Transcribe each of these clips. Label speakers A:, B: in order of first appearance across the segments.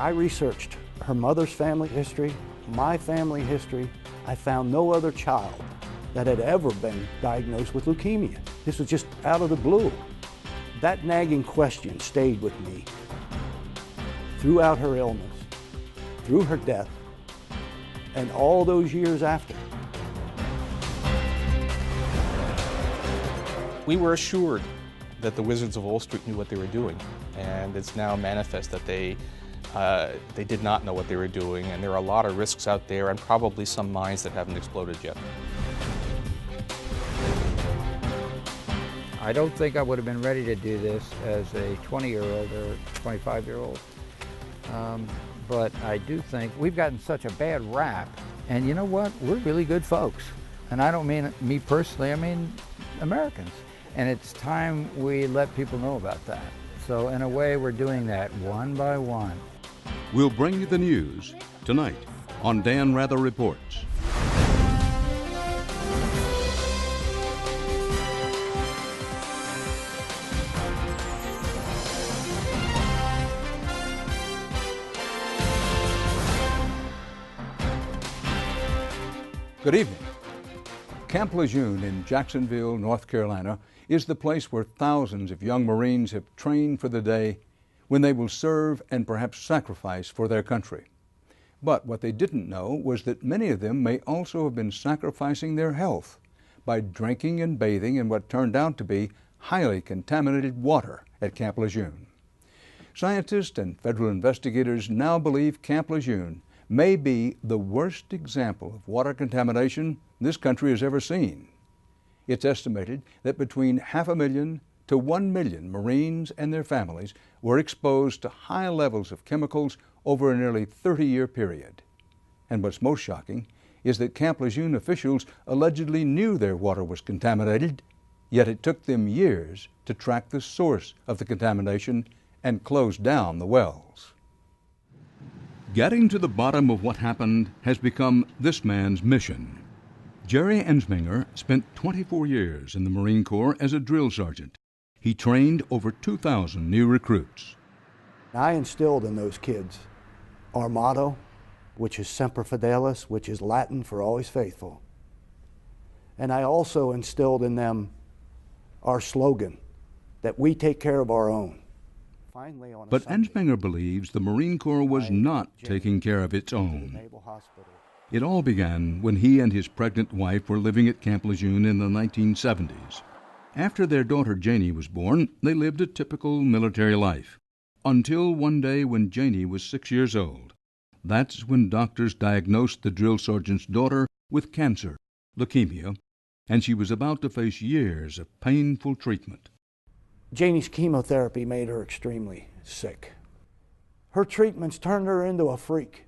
A: I researched her mother's family history, my family history. I found no other child that had ever been diagnosed with leukemia. This was just out of the blue. That nagging question stayed with me throughout her illness, through her death, and all those years after.
B: We were assured that the Wizards of Wall Street knew what they were doing, and it's now manifest that they did not know what they were doing, and there are a lot of risks out there and probably some mines that haven't exploded yet.
C: I don't think I would have been ready to do this as a 20-year-old or 25-year-old. But I do think we've gotten such a bad rap, and you know what? We're really good folks. And I don't mean me personally, I mean Americans. And it's time we let people know about that. So in a way, we're doing that one by one.
D: We'll bring you the news tonight on Dan Rather Reports. Good evening. Camp Lejeune in Jacksonville, North Carolina, is the place where thousands of young Marines have trained for the day when they will serve and perhaps sacrifice for their country. But what they didn't know was that many of them may also have been sacrificing their health by drinking and bathing in what turned out to be highly contaminated water at Camp Lejeune. Scientists and federal investigators now believe Camp Lejeune may be the worst example of water contamination this country has ever seen. It's estimated that between 500,000 to 1 million Marines and their families were exposed to high levels of chemicals over a nearly 30-year period. And what's most shocking is that Camp Lejeune officials allegedly knew their water was contaminated, yet it took them years to track the source of the contamination and close down the wells. Getting to the bottom of what happened has become this man's mission. Jerry Ensminger spent 24 years in the Marine Corps as a drill sergeant. He trained over 2,000 new recruits.
A: I instilled in those kids our motto, which is Semper Fidelis, which is Latin for always faithful. And I also instilled in them our slogan, that we take care of our own.
D: But Ensminger believes the Marine Corps was not taking care of its own. It all began when he and his pregnant wife were living at Camp Lejeune in the 1970s. After their daughter Janie was born, they lived a typical military life, until one day when Janie was 6 years old. That's when doctors diagnosed the drill sergeant's daughter with cancer, leukemia, and she was about to face years of painful treatment.
A: Janie's chemotherapy made her extremely sick. Her treatments turned her into a freak.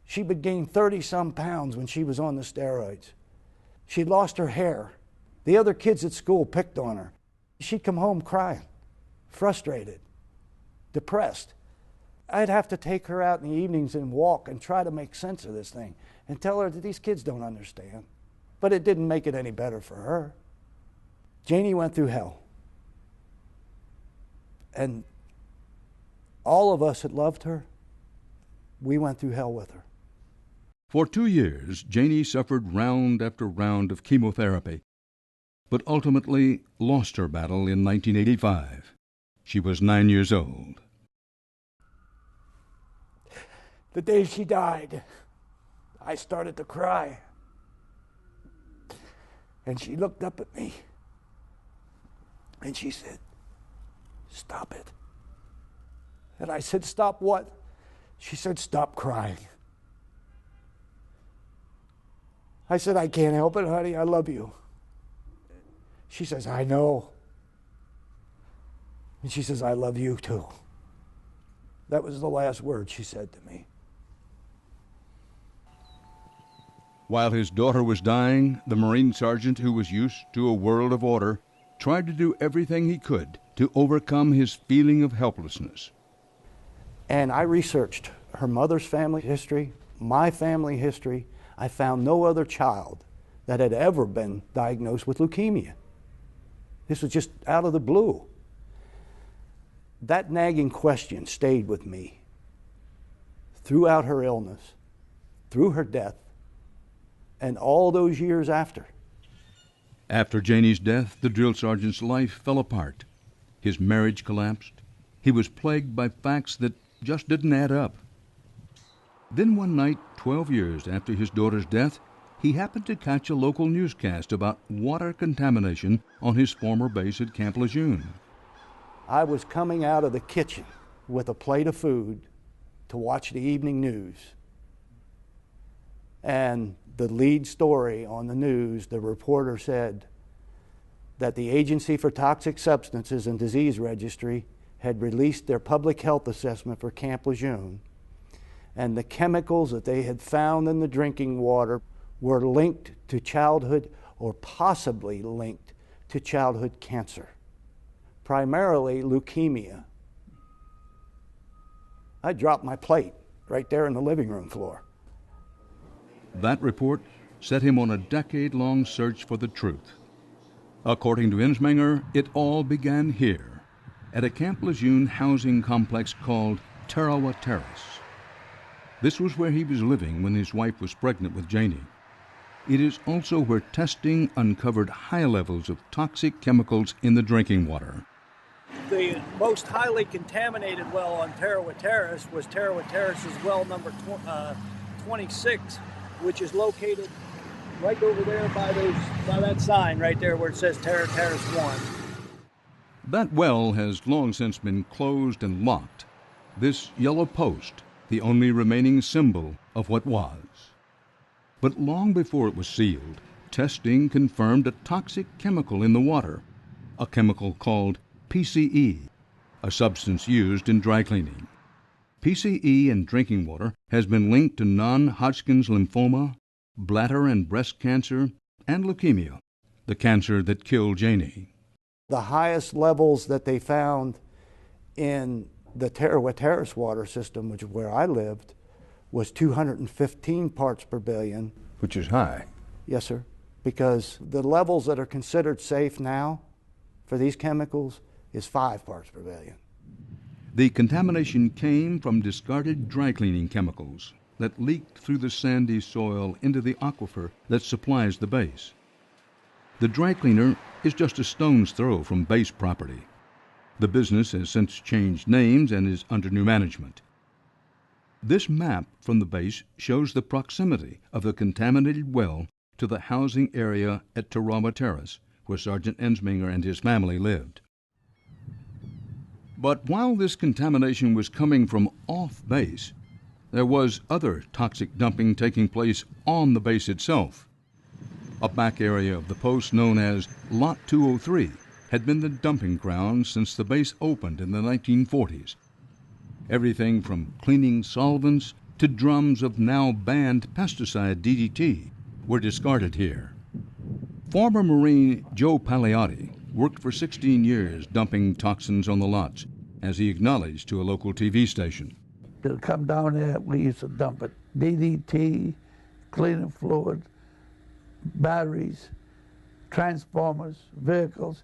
A: She would gain 30-some pounds when she was on the steroids. She'd lost her hair. The other kids at school picked on her. She'd come home crying, frustrated, depressed. I'd have to take her out in the evenings and walk and try to make sense of this thing and tell her that these kids don't understand. But it didn't make it any better for her. Janie went through hell. And all of us that loved her, we went through hell with her.
D: For 2 years, Janie suffered round after round of chemotherapy, but ultimately lost her battle in 1985. She was 9 years old.
A: The day she died, I started to cry. And she looked up at me, and she said, "Stop it." And I said, "Stop what?" She said, "Stop crying." I said, "I can't help it, honey. I love you." She says, "I know." And she says, "I love you too." That was the last word she said to me.
D: While his daughter was dying, the Marine sergeant, who was used to a world of order, tried to do everything he could to overcome his feeling of helplessness.
A: And I researched her mother's family history, my family history. I found no other child that had ever been diagnosed with leukemia. This was just out of the blue. That nagging question stayed with me throughout her illness, through her death, and all those years after.
D: After Janie's death, the drill sergeant's life fell apart. His marriage collapsed. He was plagued by facts that just didn't add up. Then one night, 12 years after his daughter's death, he happened to catch a local newscast about water contamination on his former base at Camp Lejeune.
A: I was coming out of the kitchen with a plate of food to watch the evening news. And the lead story on the news, the reporter said that the Agency for Toxic Substances and Disease Registry had released their public health assessment for Camp Lejeune, and the chemicals that they had found in the drinking water were linked to childhood, or possibly linked to childhood cancer, primarily leukemia. I dropped my plate right there in the living room floor.
D: That report set him on a decade-long search for the truth. According to Ensminger, it all began here, at a Camp Lejeune housing complex called Tarawa Terrace. This was where he was living when his wife was pregnant with Janie. It is also where testing uncovered high levels of toxic chemicals in the drinking water.
E: The most highly contaminated well on Tarawa Terrace was Tarawa Terrace's well number 26, which is located right over there by that sign right there where it says Terrawa Terrace 1.
D: That well has long since been closed and locked. This yellow post, the only remaining symbol of what was. But long before it was sealed, testing confirmed a toxic chemical in the water, a chemical called PCE, a substance used in dry cleaning. PCE in drinking water has been linked to non-Hodgkin's lymphoma, bladder and breast cancer, and leukemia, the cancer that killed Janie.
A: The highest levels that they found in the Tarawa Terrace water system, which is where I lived, was 215 parts per billion.
D: Which is high.
A: Yes, sir. Because the levels that are considered safe now for these chemicals is 5 parts per billion.
D: The contamination came from discarded dry cleaning chemicals that leaked through the sandy soil into the aquifer that supplies the base. The dry cleaner is just a stone's throw from base property. The business has since changed names and is under new management. This map from the base shows the proximity of the contaminated well to the housing area at Tarawa Terrace, where Sergeant Ensminger and his family lived. But while this contamination was coming from off base, there was other toxic dumping taking place on the base itself. A back area of the post known as Lot 203 had been the dumping ground since the base opened in the 1940s. Everything from cleaning solvents to drums of now banned pesticide DDT were discarded here. Former Marine Joe Paliotti worked for 16 years dumping toxins on the lots, as he acknowledged to a local TV station.
F: They'll come down there, we used to dump it. DDT, cleaning fluid, batteries, transformers, vehicles,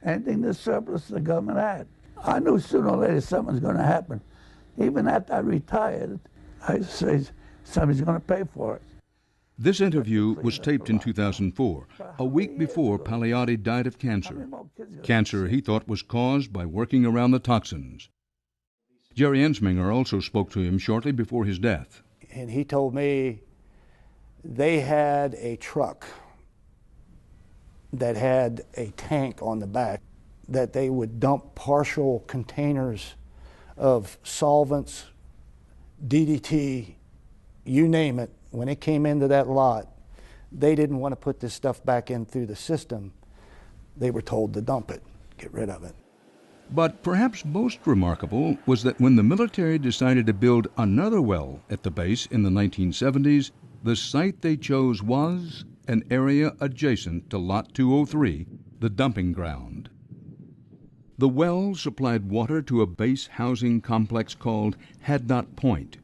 F: anything the surplus the government had. I knew sooner or later something was going to happen. Even after I retired, I say somebody's going to pay for it.
D: This interview was taped in 2004, a week before Paliotti died of cancer. Cancer he thought was caused by working around the toxins. Jerry Ensminger also spoke to him shortly before his death.
A: And he told me they had a truck that had a tank on the back that they would dump partial containers of solvents, DDT, you name it. When it came into that lot, they didn't want to put this stuff back in through the system. They were told to dump it, get rid of it.
D: But perhaps most remarkable was that when the military decided to build another well at the base in the 1970s, the site they chose was an area adjacent to Lot 203, the dumping ground. The well supplied water to a base housing complex called Hadnot Point.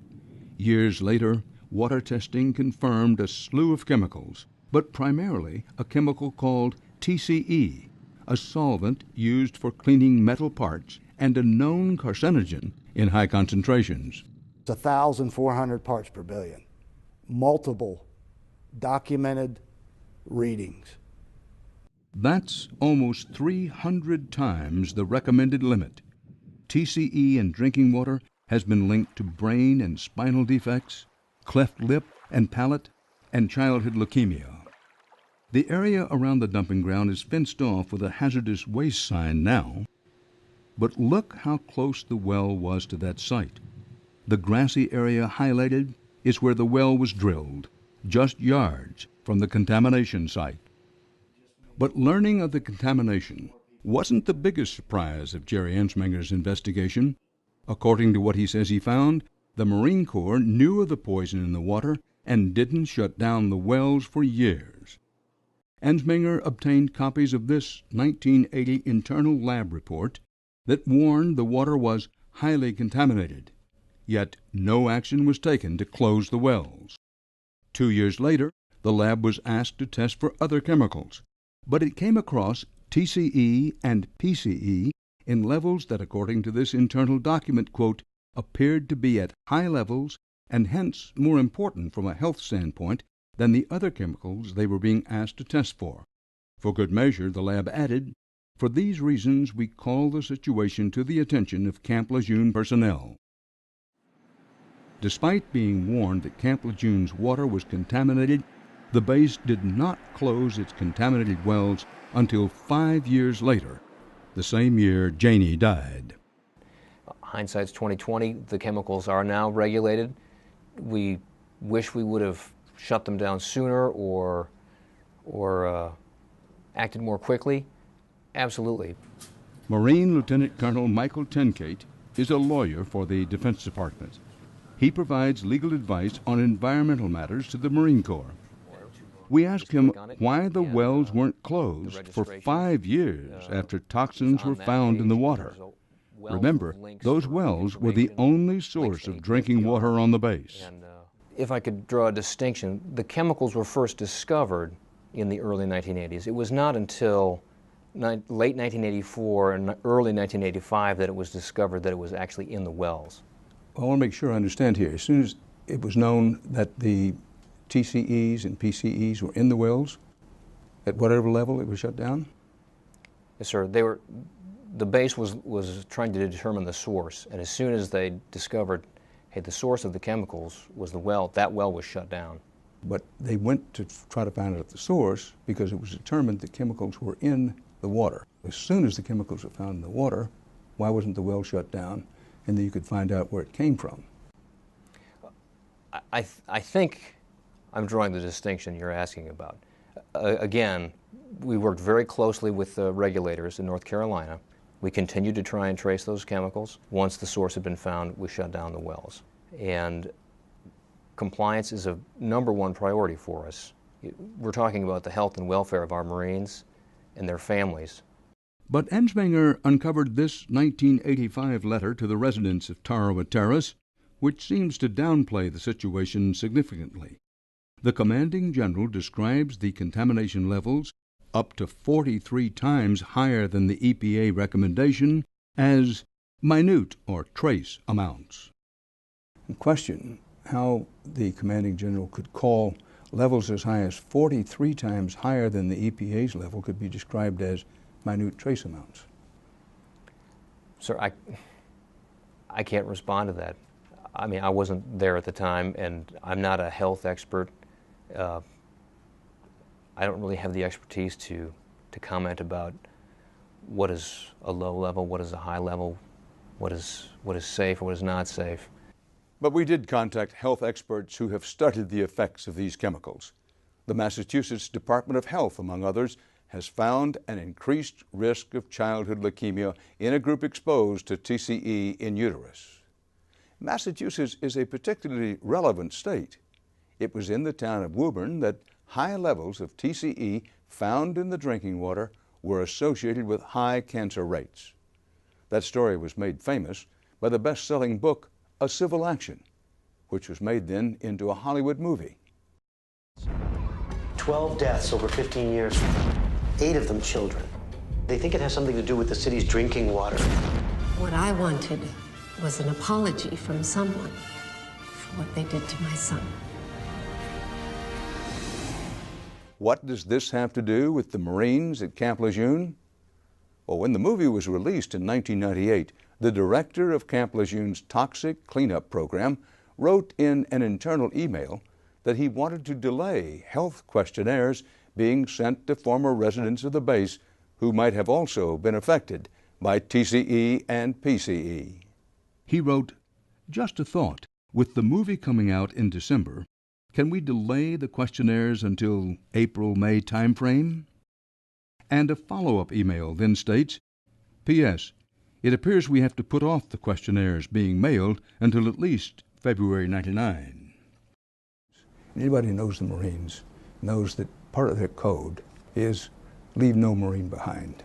D: Years later, water testing confirmed a slew of chemicals, but primarily a chemical called TCE, a solvent used for cleaning metal parts and a known carcinogen in high concentrations.
A: 1,400 parts per billion. Multiple documented readings.
D: That's almost 300 times the recommended limit. TCE in drinking water has been linked to brain and spinal defects, cleft lip and palate, and childhood leukemia. The area around the dumping ground is fenced off with a hazardous waste sign now, but look how close the well was to that site. The grassy area highlighted is where the well was drilled, just yards from the contamination site. But learning of the contamination wasn't the biggest surprise of Jerry Ensminger's investigation. According to what he says he found, the Marine Corps knew of the poison in the water and didn't shut down the wells for years. Ensminger obtained copies of this 1980 internal lab report that warned the water was highly contaminated, yet no action was taken to close the wells. 2 years later, the lab was asked to test for other chemicals, but it came across TCE and PCE in levels that, according to this internal document, quote, appeared to be at high levels and hence more important from a health standpoint than the other chemicals they were being asked to test for. For good measure, the lab added, "For these reasons, we call the situation to the attention of Camp Lejeune personnel." Despite being warned that Camp Lejeune's water was contaminated, the base did not close its contaminated wells until 5 years later, the same year Janie died.
G: Hindsight's 2020. The chemicals are now regulated. We wish we would have shut them down sooner or acted more quickly. Absolutely.
D: Marine Lieutenant Colonel Michael Tenkate is a lawyer for the Defense Department. He provides legal advice on environmental matters to the Marine Corps. We asked him why the wells weren't closed for 5 years after toxins were found in the water. Remember, those wells were the only source of drinking water on the base.
G: If I could draw a distinction, the chemicals were first discovered in the early 1980s. It was not until late 1984 and early 1985 that it was discovered that it was actually in the wells.
D: I want to make sure I understand here. As soon as it was known that the TCEs and PCEs were in the wells, at whatever level it was shut down?
G: Yes, sir. The base was trying to determine the source, and as soon as they discovered, hey, the source of the chemicals was the well, that well was shut down.
D: But they went to try to find out the source because it was determined that chemicals were in the water. As soon as the chemicals were found in the water, why wasn't the well shut down? And then you could find out where it came from.
G: I think I'm drawing the distinction you're asking about. Again, we worked very closely with the regulators in North Carolina. We continued to try and trace those chemicals. Once the source had been found, we shut down the wells. And compliance is a #1 priority for us. We're talking about the health and welfare of our Marines and their families.
D: But Ensminger uncovered this 1985 letter to the residents of Tarawa Terrace, which seems to downplay the situation significantly. The commanding general describes the contamination levels, up to 43 times higher than the EPA recommendation, as minute or trace amounts. Question how the commanding general could call levels as high as 43 times higher than the EPA's level could be described as minute trace amounts.
G: Sir, I can't respond to that. I mean, I wasn't there at the time, and I'm not a health expert. I don't really have the expertise to comment about what is a low level, what is a high level, what is safe or what is not safe.
D: But we did contact health experts who have studied the effects of these chemicals. The Massachusetts Department of Health, among others, has found an increased risk of childhood leukemia in a group exposed to TCE in utero. Massachusetts is a particularly relevant state. It was in the town of Woburn that high levels of TCE found in the drinking water were associated with high cancer rates. That story was made famous by the best-selling book, A Civil Action, which was made then into a Hollywood movie.
H: 12 deaths over 15 years, 8 of them children. They think it has something to do with the city's drinking water.
I: What I wanted was an apology from someone. what they did to my son.
D: What does this have to do with the Marines at Camp Lejeune? Well, when the movie was released in 1998, the director of Camp Lejeune's toxic cleanup program wrote in an internal email that he wanted to delay health questionnaires being sent to former residents of the base who might have also been affected by TCE and PCE. He wrote, "Just a thought, with the movie coming out in December, can we delay the questionnaires until April-May timeframe?" And a follow-up email then states, "P.S. It appears we have to put off the questionnaires being mailed until at least February 99. Anybody who knows the Marines knows that part of their code is leave no Marine behind.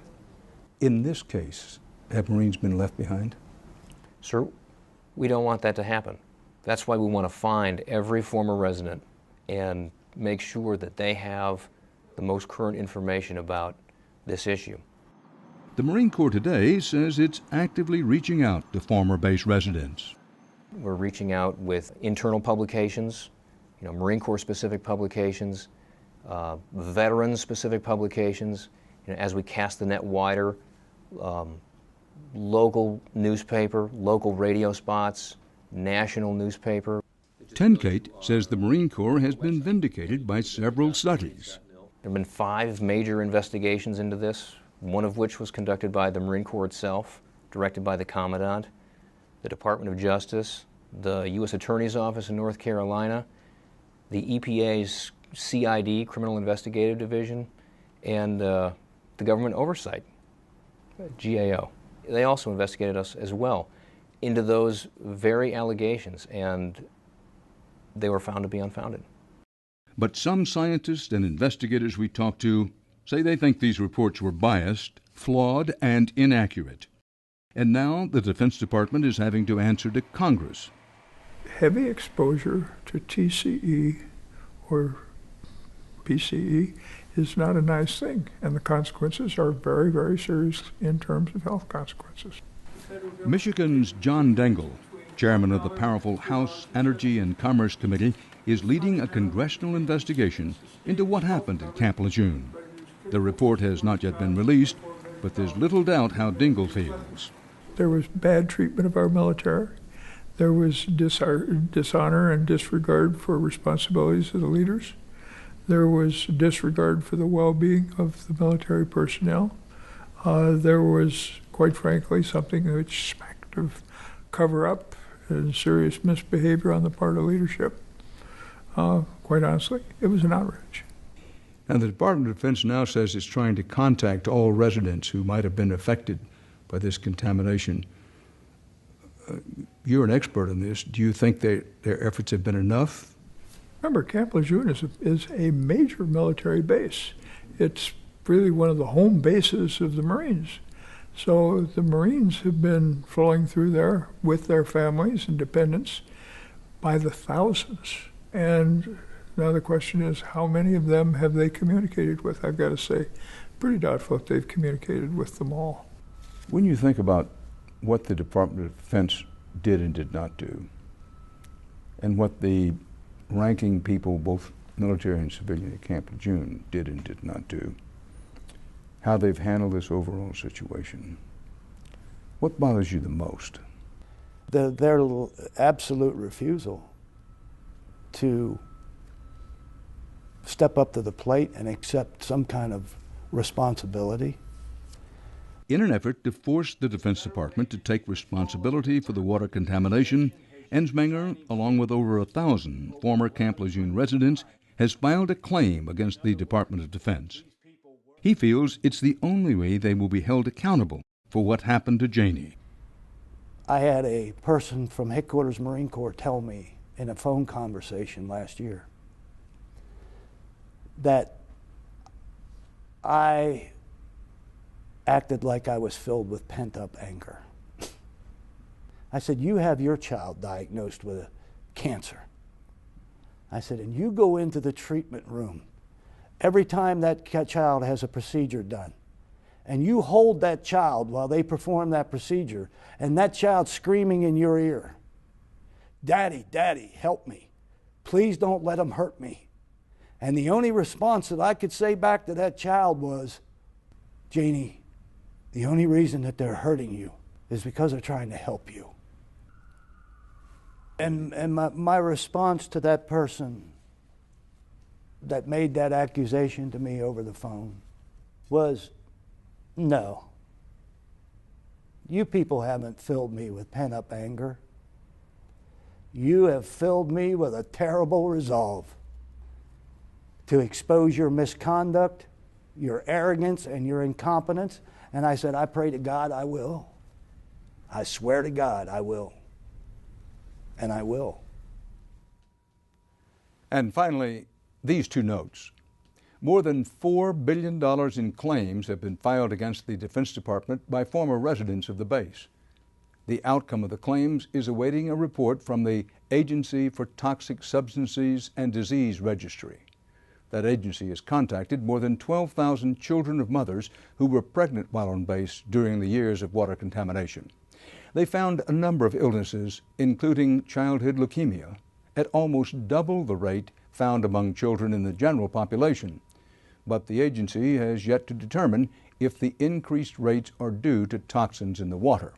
D: In this case, have Marines been left behind?
G: Sir, we don't want that to happen. That's why we want to find every former resident and make sure that they have the most current information about this issue.
D: The Marine Corps today says it's actively reaching out to former base residents.
G: We're reaching out with internal publications, Marine Corps specific publications, veteran specific publications, as we cast the net wider, local newspaper, local radio spots, national newspaper.
D: Tenkate says the Marine Corps has been vindicated by several studies.
G: There have been 5 major investigations into this, one of which was conducted by the Marine Corps itself, directed by the Commandant, the Department of Justice, the U.S. Attorney's Office in North Carolina, the EPA's CID, Criminal Investigative Division, and the Government Oversight, GAO. They also investigated us as well into those very allegations, and they were found to be unfounded.
D: But some scientists and investigators we talked to say they think these reports were biased, flawed, and inaccurate. And now the Defense Department is having to answer to Congress.
J: Heavy exposure to TCE or PCE is not a nice thing, and the consequences are very, very serious in terms of health consequences.
D: Michigan's John Dengel, chairman of the powerful House Energy and Commerce Committee, is leading a congressional investigation into what happened at Camp Lejeune. The report has not yet been released, but there's little doubt how Dengel feels.
J: There was bad treatment of our military. There was dishonor and disregard for responsibilities of the leaders. There was disregard for the well-being of the military personnel. There was, quite frankly, something which smacked of cover-up and serious misbehavior on the part of leadership. Quite honestly, it was an outrage.
D: And the Department of Defense now says it's trying to contact all residents who might have been affected by this contamination. You're an expert in this. Do you think their efforts have been enough?
J: Remember, Camp Lejeune is a major military base. It's really one of the home bases of the Marines. So the Marines have been flowing through there with their families and dependents by the thousands. And now the question is, how many of them have they communicated with? I've got to say, pretty doubtful if they've communicated with them all.
D: When you think about what the Department of Defense did and did not do, and what the ranking people, both military and civilian at Camp Lejeune, did and did not do, how they've handled this overall situation, what bothers you the most?
A: Their absolute refusal to step up to the plate and accept some kind of responsibility.
D: In an effort to force the Defense Department to take responsibility for the water contamination, Ensminger, along with over 1,000 former Camp Lejeune residents, has filed a claim against the Department of Defense. He feels it's the only way they will be held accountable for what happened to Janie.
A: I had a person from Headquarters Marine Corps tell me in a phone conversation last year that I acted like I was filled with pent-up anger. I said, you have your child diagnosed with cancer. I said, and you go into the treatment room every time that child has a procedure done, and you hold that child while they perform that procedure, and that child's screaming in your ear. Daddy, Daddy, help me. Please don't let them hurt me. And the only response that I could say back to that child was, Janie, the only reason that they're hurting you is because they're trying to help you. And my response to that person that made that accusation to me over the phone was, no. You people haven't filled me with pent-up anger. You have filled me with a terrible resolve to expose your misconduct, your arrogance, and your incompetence. And I said, I pray to God I will. I swear to God I will. And I will.
D: And finally, these two notes. More than $4 billion in claims have been filed against the Defense Department by former residents of the base. The outcome of the claims is awaiting a report from the Agency for Toxic Substances and Disease Registry. That agency has contacted more than 12,000 children of mothers who were pregnant while on base during the years of water contamination. They found a number of illnesses, including childhood leukemia, at almost double the rate found among children in the general population. But the agency has yet to determine if the increased rates are due to toxins in the water.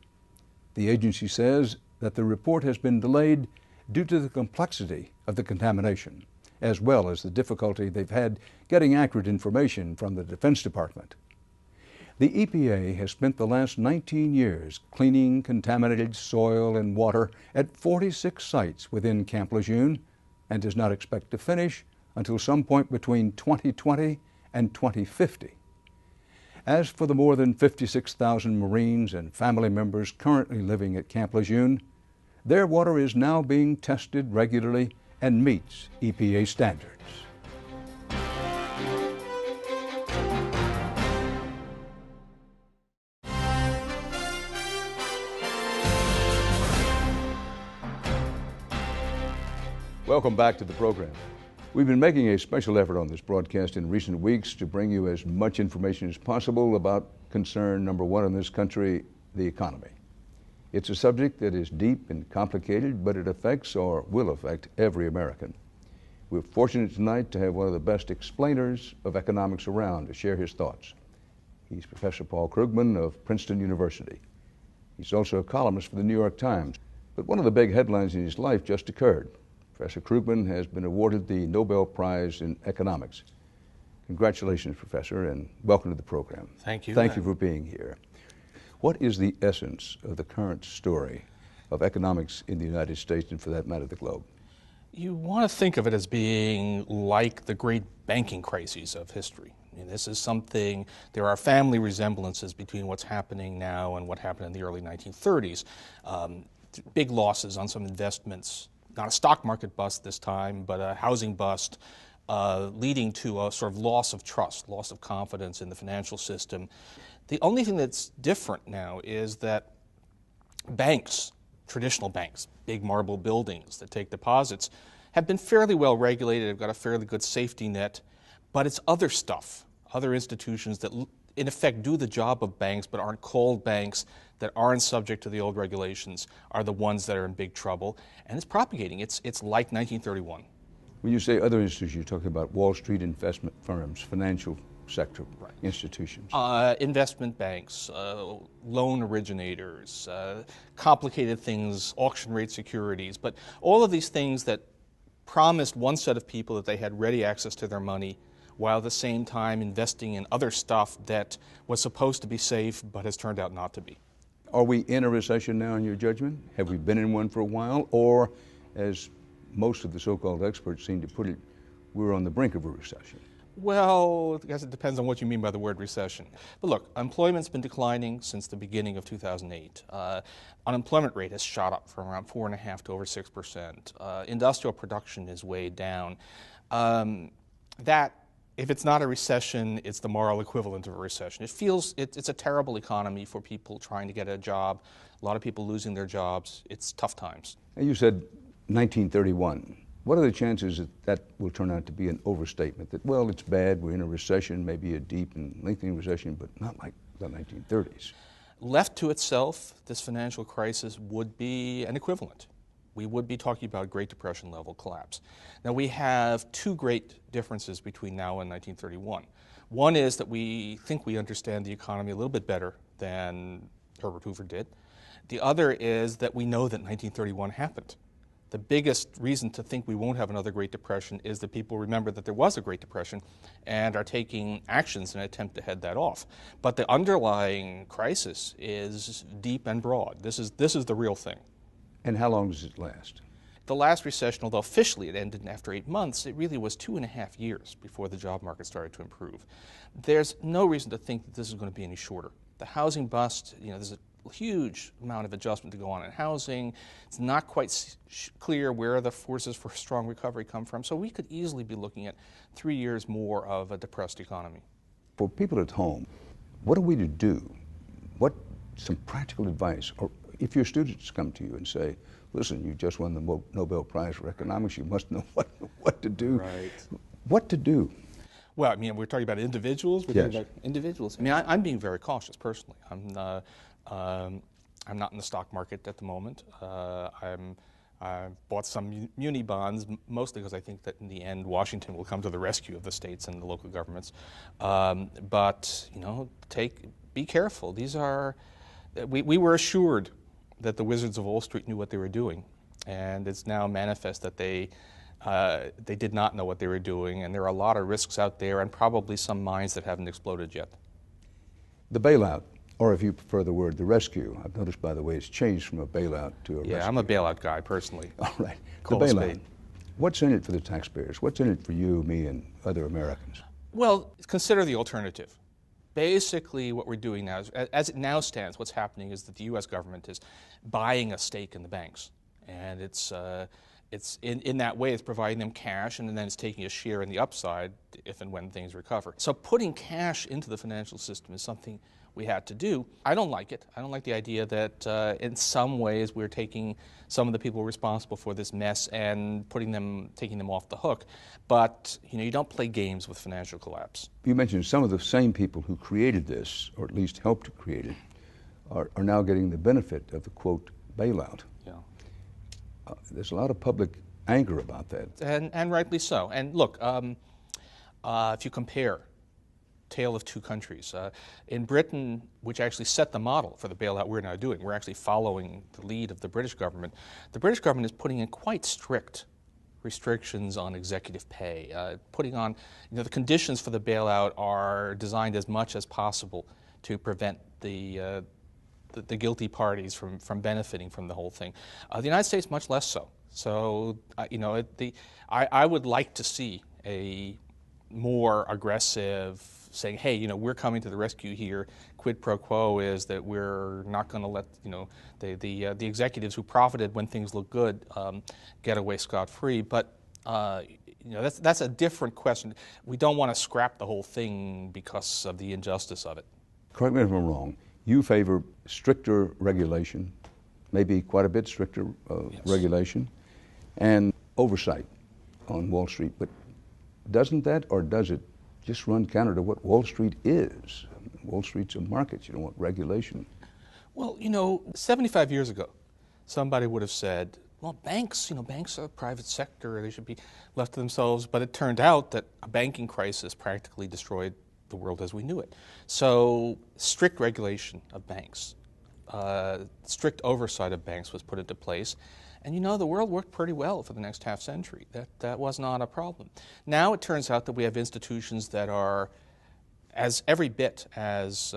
D: The agency says that the report has been delayed due to the complexity of the contamination, as well as the difficulty they've had getting accurate information from the Defense Department. The EPA has spent the last 19 years cleaning contaminated soil and water at 46 sites within Camp Lejeune and does not expect to finish until some point between 2020 and 2050. As for the more than 56,000 Marines and family members currently living at Camp Lejeune, their water is now being tested regularly and meets EPA standards. Welcome back to the program. We've been making a special effort on this broadcast in recent weeks to bring you as much information as possible about concern number one in this country, the economy. It's a subject that is deep and complicated, but it affects or will affect every American. We're fortunate tonight to have one of the best explainers of economics around to share his thoughts. He's Professor Paul Krugman of Princeton University. He's also a columnist for the New York Times. But one of the big headlines in his life just occurred. Professor Krugman has been awarded the Nobel Prize in Economics. Congratulations, Professor, and welcome to the program.
B: Thank you.
D: Thank you for being here. What is the essence of the current story of economics in the United States and, for that matter, the globe?
B: You want to think of it as being like the great banking crises of history. I mean, this is something, there are family resemblances between what's happening now and what happened in the early 1930s. Big losses on some investments, not a stock market bust this time, but a housing bust, leading to a sort of loss of trust, loss of confidence in the financial system. The only thing that's different now is that banks, traditional banks, big marble buildings that take deposits, have been fairly well regulated, have got a fairly good safety net, but it's other stuff, other institutions that in effect do the job of banks but aren't called banks, that aren't subject to the old regulations, are the ones that are in big trouble. And it's propagating. It's like 1931.
D: When you say other institutions, you're talking about Wall Street investment firms, financial sector institutions.
B: Investment banks, loan originators, complicated things, auction rate securities, but all of these things that promised one set of people that they had ready access to their money, while at the same time investing in other stuff that was supposed to be safe but has turned out not to be.
D: Are we in a recession now, in your judgment? Have we been in one for a while? Or, as most of the so-called experts seem to put it, we're on the brink of a recession?
B: Well, I guess it depends on what you mean by the word recession. But look, employment's been declining since the beginning of 2008. Unemployment rate has shot up from around 4.5% to over 6%. Industrial production is way down. If it's not a recession, it's the moral equivalent of a recession. It feels, it's a terrible economy for people trying to get a job, a lot of people losing their jobs. It's tough times.
D: And you said 1931. What are the chances that that will turn out to be an overstatement? That, well, it's bad, we're in a recession, maybe a deep and lengthening recession, but not like the 1930s.
B: Left to itself, this financial crisis would be an equivalent. we would be talking about Great Depression level collapse. Now we have two great differences between now and 1931. One is that we think we understand the economy a little bit better than Herbert Hoover did. The other is that we know that 1931 happened. The biggest reason to think we won't have another Great Depression is that people remember that there was a Great Depression and are taking actions in an attempt to head that off. But the underlying crisis is deep and broad. This is the real thing.
D: And how long does it last?
B: The last recession, although officially it ended after 8 months, it really was 2.5 years before the job market started to improve. There's no reason to think that this is going to be any shorter. The housing bust, there's a huge amount of adjustment to go on in housing. It's not quite clear where the forces for strong recovery come from. So we could easily be looking at 3 years more of a depressed economy.
D: For people at home, what are we to do? What some practical advice? Or if your students come to you and say, listen, you just won the Nobel Prize for Economics, you must know what to do.
B: Right.
D: What to do?
B: Well, we're talking about individuals. We're talking about individuals. I'm being very cautious personally. I'm not in the stock market at the moment. I bought some muni bonds, mostly because I think that in the end Washington will come to the rescue of the states and the local governments. But be careful. We were assured that the wizards of Wall Street knew what they were doing, and it's now manifest that they did not know what they were doing, and there are a lot of risks out there, and probably some mines that haven't exploded yet.
D: The bailout, or if you prefer the word, the rescue. I've noticed, by the way, it's changed from a bailout to a rescue.
B: Yeah, I'm a bailout guy, personally.
D: All right.
B: Call
D: the
B: a
D: bailout.
B: spade. What's
D: in it for the taxpayers? What's in it for you, me, and other Americans?
B: Well, consider the alternative. Basically, what we're doing now, as it now stands, what's happening is that the U.S. government is buying a stake in the banks. And it's in that way, it's providing them cash, and then it's taking a share in the upside if and when things recover. So putting cash into the financial system is something we had to do. I don't like it. I don't like the idea that in some ways we're taking some of the people responsible for this mess and taking them off the hook. But you don't play games with financial collapse.
D: You mentioned some of the same people who created this, or at least helped to create it, are now getting the benefit of the, quote, bailout.
B: Yeah.
D: There's a lot of public anger about that.
B: And rightly so. And look, if you compare tale of two countries. In Britain, which actually set the model for the bailout we're now doing, we're actually following the lead of the British government. The British government is putting in quite strict restrictions on executive pay, putting on, the conditions for the bailout are designed as much as possible to prevent the guilty parties from benefiting from the whole thing. The United States, much less so. So, I would like to see a more aggressive saying, hey, we're coming to the rescue here. Quid pro quo is that we're not going to let, the executives who profited when things look good get away scot-free. But, that's a different question. We don't want to scrap the whole thing because of the injustice of it.
D: Correct me if I'm wrong. You favor stricter regulation, maybe quite a bit stricter regulation, and oversight on Wall Street. But doesn't that, or does it just run counter to what Wall Street is? Wall Street's a market. You don't want regulation.
B: Well, 75 years ago, somebody would have said, well, banks are a private sector. They should be left to themselves. But it turned out that a banking crisis practically destroyed the world as we knew it. So strict regulation of banks, strict oversight of banks was put into place. And the world worked pretty well for the next half century. That was not a problem. Now it turns out that we have institutions that are every bit as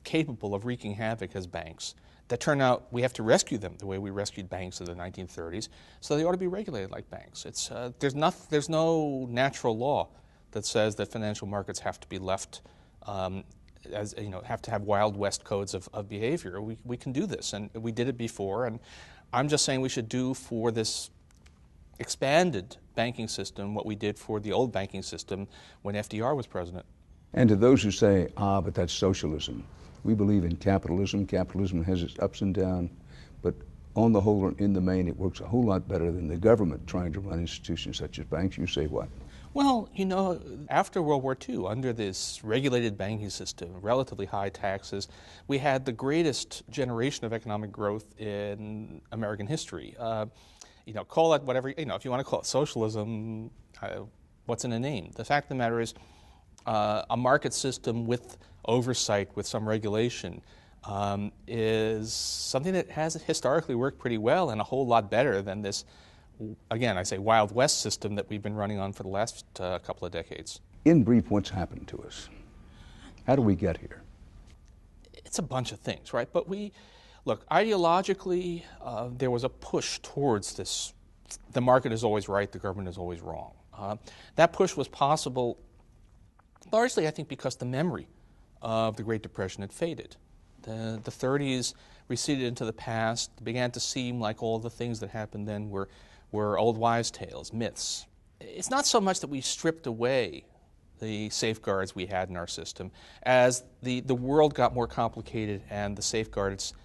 B: capable of wreaking havoc as banks. That turn out we have to rescue them the way we rescued banks in the 1930s. So they ought to be regulated like banks. There's no natural law that says that financial markets have to be left have to have Wild West codes of behavior. We can do this, and we did it before. And I'm just saying we should do for this expanded banking system what we did for the old banking system when FDR was president.
D: And to those who say, but that's socialism, we believe in capitalism. Capitalism has its ups and downs, but on the whole and in the main, it works a whole lot better than the government trying to run institutions such as banks. You say what?
B: Well, after World War II, under this regulated banking system, relatively high taxes, we had the greatest generation of economic growth in American history. call it whatever, if you want to call it socialism, what's in a name? The fact of the matter is a market system with oversight, with some regulation, is something that has historically worked pretty well and a whole lot better than this, again, I say Wild West system that we've been running on for the last couple of decades.
D: In brief, what's happened to us? How do we get here?
B: It's a bunch of things, right? But look, ideologically, there was a push towards this. The market is always right, the government is always wrong. That push was possible largely, I think, because the memory of the Great Depression had faded. The 30s receded into the past, began to seem like all the things that happened then were old wives' tales, myths. It's not so much that we stripped away the safeguards we had in our system as the world got more complicated and the safeguards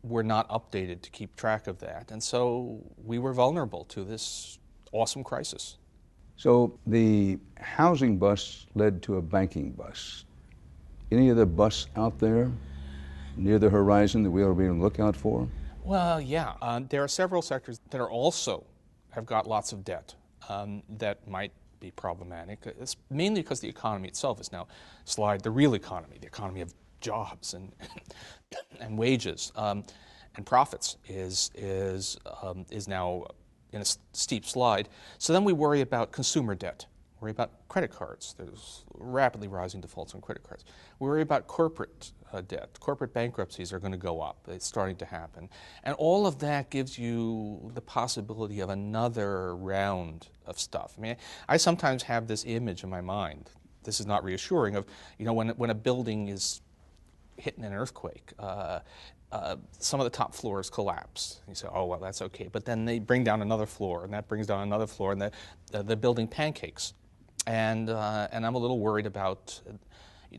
B: were not updated to keep track of that. And so we were vulnerable to this awesome crisis.
D: So the housing bust led to a banking bust. Any other busts out there near the horizon that we ought to be on the lookout for?
B: Well, yeah. There are several sectors that are also have got lots of debt that might be problematic. It's mainly because the economy itself is now the real economy, the economy of jobs and wages and profits is now in a steep slide. So then we worry about consumer debt, worry about credit cards. There's rapidly rising defaults on credit cards. We worry about corporate debt. Corporate bankruptcies are going to go up. It's starting to happen. And all of that gives you the possibility of another round of stuff. I mean, I sometimes have this image in my mind, this is not reassuring, of, when a building is hit in an earthquake, some of the top floors collapse. You say, oh, well, that's okay. But then they bring down another floor, and that brings down another floor, and the building pancakes. And I'm a little worried about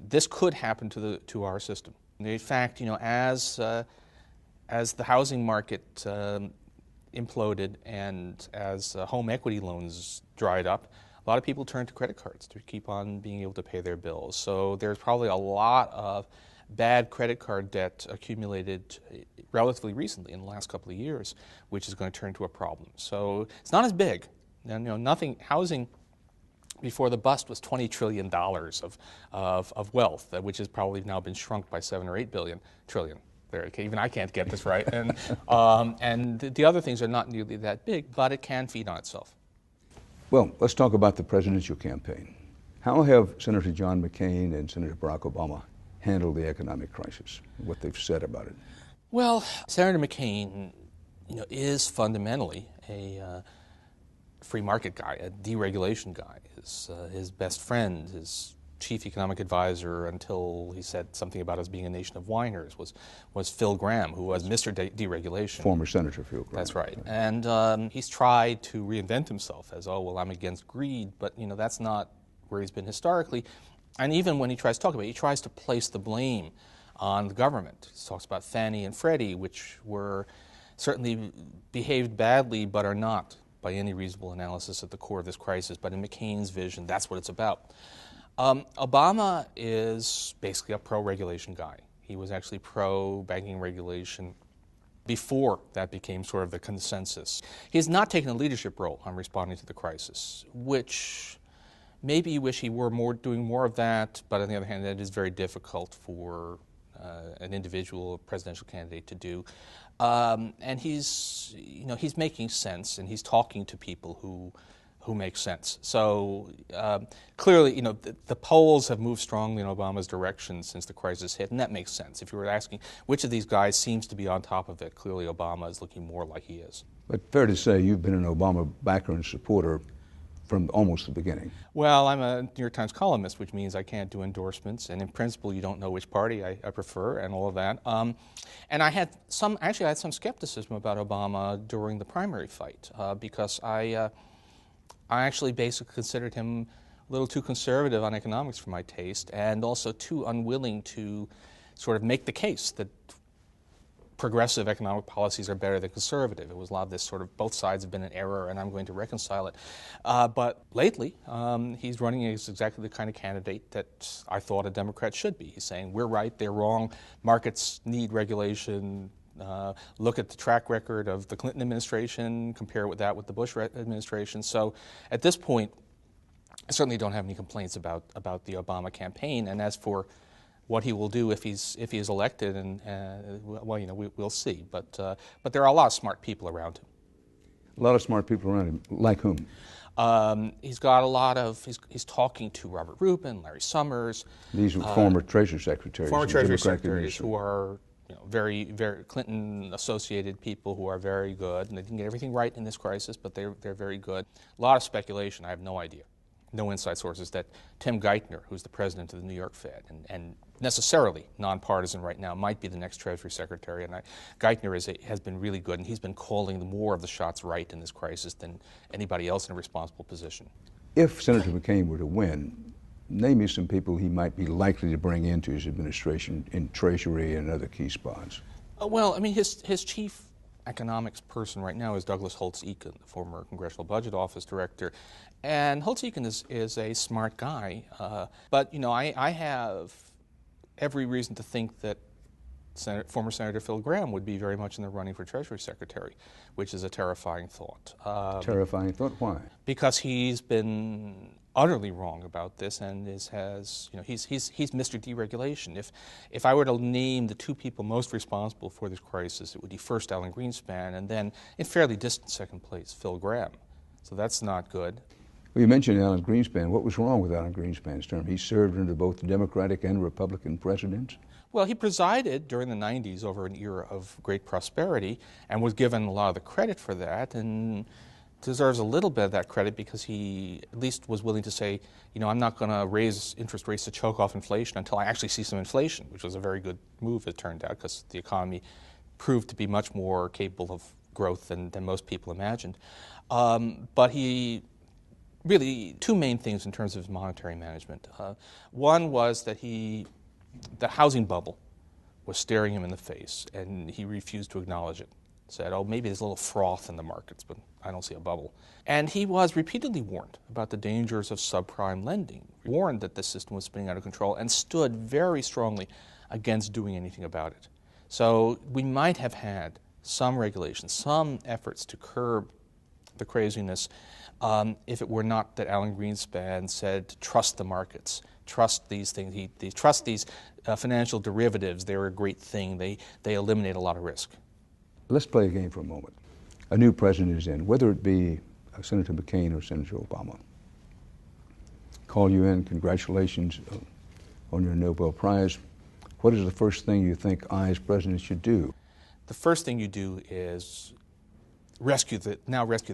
B: this could happen to our system. In fact, as the housing market imploded and as home equity loans dried up, a lot of people turned to credit cards to keep on being able to pay their bills. So there's probably a lot of bad credit card debt accumulated relatively recently in the last couple of years, which is going to turn to a problem. So it's not as big. Housing before the bust was $20 trillion of wealth, which has probably now been shrunk by 7 or 8 trillion. There, even I can't get this right. And the other things are not nearly that big, but it can feed on itself.
D: Well, let's talk about the presidential campaign. How have Senator John McCain and Senator Barack Obama handled the economic crisis, what they've said about it?
B: Well, Senator McCain, is fundamentally a free market guy, a deregulation guy. His best friend, his chief economic advisor until he said something about us being a nation of whiners was Phil Gramm, who was Mr. Deregulation.
D: Former Senator Phil Gramm.
B: That's right. And he's tried to reinvent himself as, oh, well, I'm against greed, but that's not where he's been historically. And even when he tries to talk about it, he tries to place the blame on the government. He talks about Fannie and Freddie, which were certainly behaved badly, but are not, by any reasonable analysis, at the core of this crisis. But in McCain's vision, that's what it's about. Obama is basically a pro-regulation guy. He was actually pro-banking regulation before that became sort of the consensus. He's not taken a leadership role on responding to the crisis, which maybe you wish he were doing more of that, but on the other hand, that is very difficult for an individual presidential candidate to do. And he's making sense, and he's talking to people who make sense. So clearly, the polls have moved strongly in Obama's direction since the crisis hit, and that makes sense. If you were asking which of these guys seems to be on top of it, clearly Obama is looking more like he is.
D: But fair to say you've been an Obama backer and supporter from almost the beginning.
B: Well, I'm a New York Times columnist, which means I can't do endorsements, and in principle, you don't know which party I prefer, and all of that. And I had some skepticism about Obama during the primary fight because I actually basically considered him a little too conservative on economics for my taste, and also too unwilling to sort of make the case that progressive economic policies are better than conservative. It was a lot of this sort of both sides have been in error and I'm going to reconcile it. But lately, he's running as exactly the kind of candidate that I thought a Democrat should be. He's saying we're right, they're wrong, markets need regulation, Look at the track record of the Clinton administration, compare that with the Bush administration. So at this point, I certainly don't have any complaints about the Obama campaign. And as for what he will do if he is elected, and well, we'll see. But there are a lot of smart people around him.
D: A lot of smart people around him, like whom?
B: He's got a lot of. He's talking to Robert Rubin, Larry Summers.
D: These are former Treasury Secretaries.
B: Former Treasury Secretaries who are very, very Clinton-associated people who are very good, and they didn't get everything right in this crisis, but they're very good. A lot of speculation. I have no idea, no inside sources, that Tim Geithner, who's the president of the New York Fed, and necessarily nonpartisan right now, might be the next Treasury Secretary. And Geithner has been really good, and he's been calling more of the shots right in this crisis than anybody else in a responsible position.
D: If Senator McCain were to win, name me some people he might be likely to bring into his administration in Treasury and other key spots.
B: Well, I mean, his chief economics person right now is Douglas Holtz-Eakin, the former Congressional Budget Office director. And Holtz-Eakin is a smart guy. But, I have every reason to think that former Senator Phil Gramm would be very much in the running for Treasury Secretary, which is a terrifying thought.
D: Terrifying thought? Why?
B: Because he's been utterly wrong about this, and he's Mr. Deregulation. If I were to name the two people most responsible for this crisis, it would be first Alan Greenspan, and then in fairly distant second place, Phil Gramm. So that's not good.
D: Well, you mentioned Alan Greenspan. What was wrong with Alan Greenspan's term? He served under both Democratic and Republican presidents.
B: Well, he presided during the 90s over an era of great prosperity and was given a lot of the credit for that, and deserves a little bit of that credit because he at least was willing to say, I'm not going to raise interest rates to choke off inflation until I actually see some inflation, which was a very good move, it turned out, because the economy proved to be much more capable of growth than most people imagined. But he really, two main things in terms of his monetary management. One was that the housing bubble was staring him in the face, and he refused to acknowledge it. Said, maybe there's a little froth in the markets, but I don't see a bubble. And he was repeatedly warned about the dangers of subprime lending, warned that the system was spinning out of control, and stood very strongly against doing anything about it. So we might have had some regulations, some efforts to curb the craziness if it were not that Alan Greenspan said, trust the markets, trust these things, trust these financial derivatives. They're a great thing. They eliminate a lot of risk.
D: Let's play a game for a moment. A new president is in, whether it be Senator McCain or Senator Obama. Call you in, congratulations on your Nobel Prize. What is the first thing you think I as president should do?
B: The first thing you do is rescue the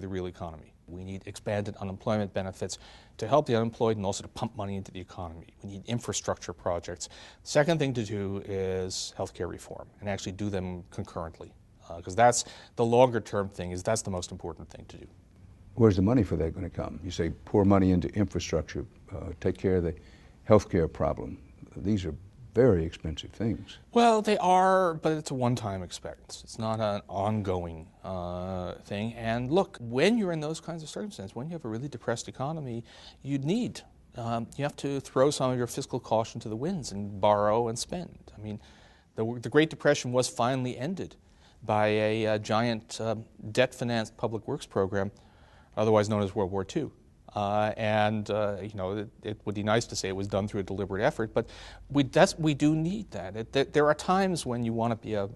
B: real economy. We need expanded unemployment benefits to help the unemployed and also to pump money into the economy. We need infrastructure projects. Second thing to do is healthcare reform, and actually do them concurrently. Because that's the longer term thing, that's the most important thing to do.
D: Where's the money for that going to come? You say pour money into infrastructure, take care of the health care problem. These are very expensive things.
B: Well, they are, but it's a one-time expense. It's not an ongoing thing. And look, when you're in those kinds of circumstances, when you have a really depressed economy, you have to throw some of your fiscal caution to the winds and borrow and spend. I mean, the Great Depression was finally ended by a giant debt-financed public works program, otherwise known as World War II. It would be nice to say it was done through a deliberate effort, but we do need that. There are times when you want to be a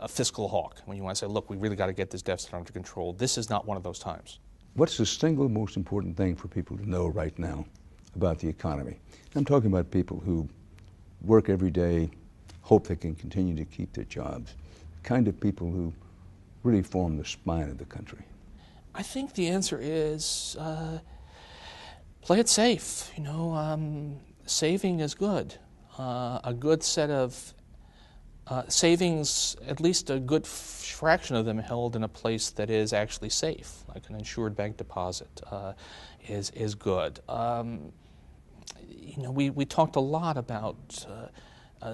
B: fiscal hawk, when you want to say, look, we really got to get this deficit under control. This is not one of those times.
D: What's the single most important thing for people to know right now about the economy? I'm talking about people who work every day, hope they can continue to keep their jobs, the kind of people who really form the spine of the country.
B: I think the answer is play it safe. Saving is good. A good set of savings, at least a good fraction of them held in a place that is actually safe, like an insured bank deposit, is good. We talked a lot about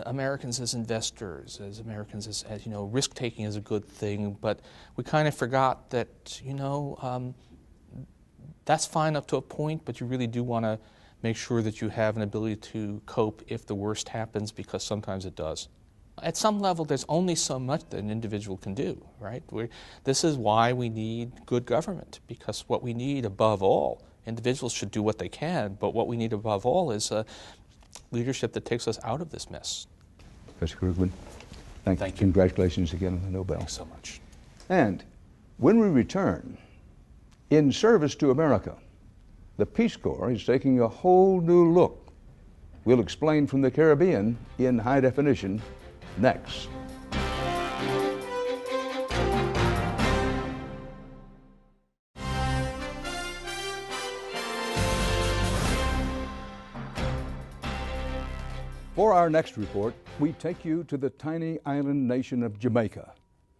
B: Americans as investors, as Americans as risk-taking is a good thing, but we kind of forgot that, that's fine up to a point, but you really do want to make sure that you have an ability to cope if the worst happens, because sometimes it does. At some level, there's only so much that an individual can do, right? This is why we need good government, because what we need above all, individuals should do what they can, but what we need above all is a leadership that takes us out of this mess.
D: Professor Krugman, thank you. Congratulations again on the Nobel.
B: Thanks so much.
D: And when we return, in service to America, the Peace Corps is taking a whole new look. We'll explain from the Caribbean in high definition next. For our next report, we take you to the tiny island nation of Jamaica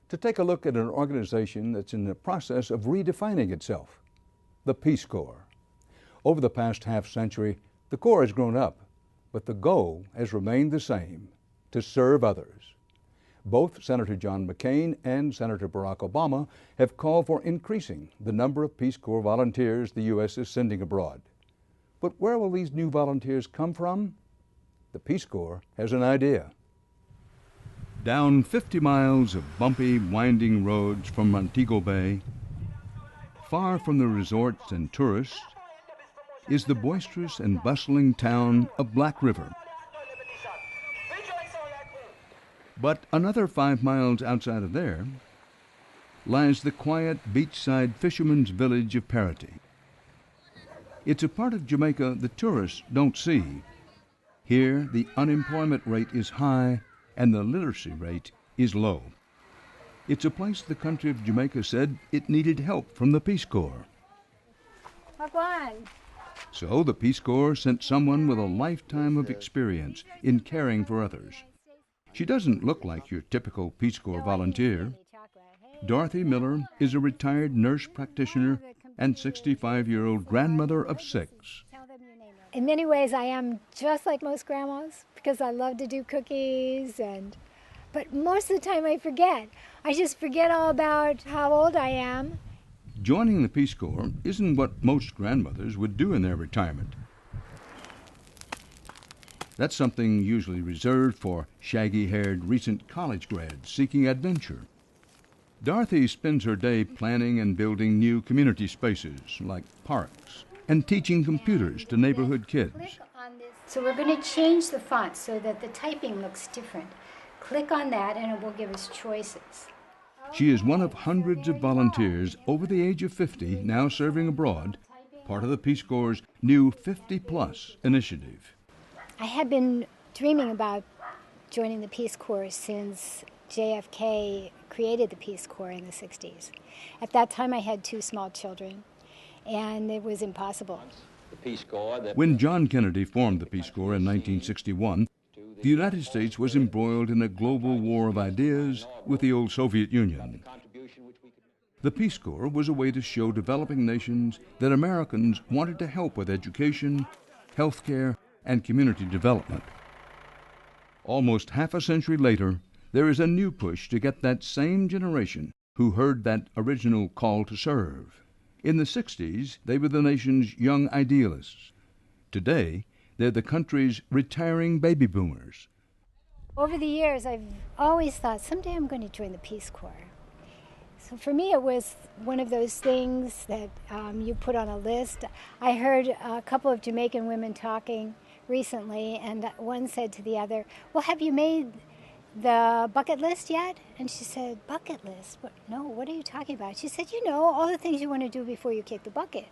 D: to take a look at an organization that's in the process of redefining itself, the Peace Corps. Over the past half-century, the Corps has grown up, but the goal has remained the same: to serve others. Both Senator John McCain and Senator Barack Obama have called for increasing the number of Peace Corps volunteers the U.S. is sending abroad. But where will these new volunteers come from? The Peace Corps has an idea. Down 50 miles of bumpy, winding roads from Montego Bay, far from the resorts and tourists, is the boisterous and bustling town of Black River. But another 5 miles outside of there lies the quiet beachside fishermen's village of Parity. It's a part of Jamaica the tourists don't see. Here, the unemployment rate is high and the literacy rate is low. It's a place the country of Jamaica said it needed help from the Peace Corps. So the Peace Corps sent someone with a lifetime of experience in caring for others. She doesn't look like your typical Peace Corps volunteer. Dorothy Miller is a retired nurse practitioner and 65-year-old grandmother of 6.
I: In many ways, I am just like most grandmas because I love to do cookies, but most of the time I forget. I just forget all about how old I am.
D: Joining the Peace Corps isn't what most grandmothers would do in their retirement. That's something usually reserved for shaggy-haired recent college grads seeking adventure. Dorothy spends her day planning and building new community spaces like parks and teaching computers to neighborhood kids.
I: So we're going to change the font so that the typing looks different. Click on that and it will give us choices.
D: She is one of hundreds of volunteers over the age of 50 now serving abroad, part of the Peace Corps' new 50+ initiative.
I: I had been dreaming about joining the Peace Corps since JFK created the Peace Corps in the 60s. At that time I had 2 small children, and it was impossible.
D: When John Kennedy formed the Peace Corps in 1961, the United States was embroiled in a global war of ideas with the old Soviet Union. The Peace Corps was a way to show developing nations that Americans wanted to help with education, health care, and community development. Almost half a century later, there is a new push to get that same generation who heard that original call to serve. In the 60s, they were the nation's young idealists. Today, they're the country's retiring baby boomers.
I: Over the years, I've always thought, someday I'm going to join the Peace Corps. So for me, it was one of those things that you put on a list. I heard a couple of Jamaican women talking recently, and one said to the other, well, have you made the bucket list yet? And she said, bucket list? No, what are you talking about? She said, you know, all the things you want to do before you kick the bucket.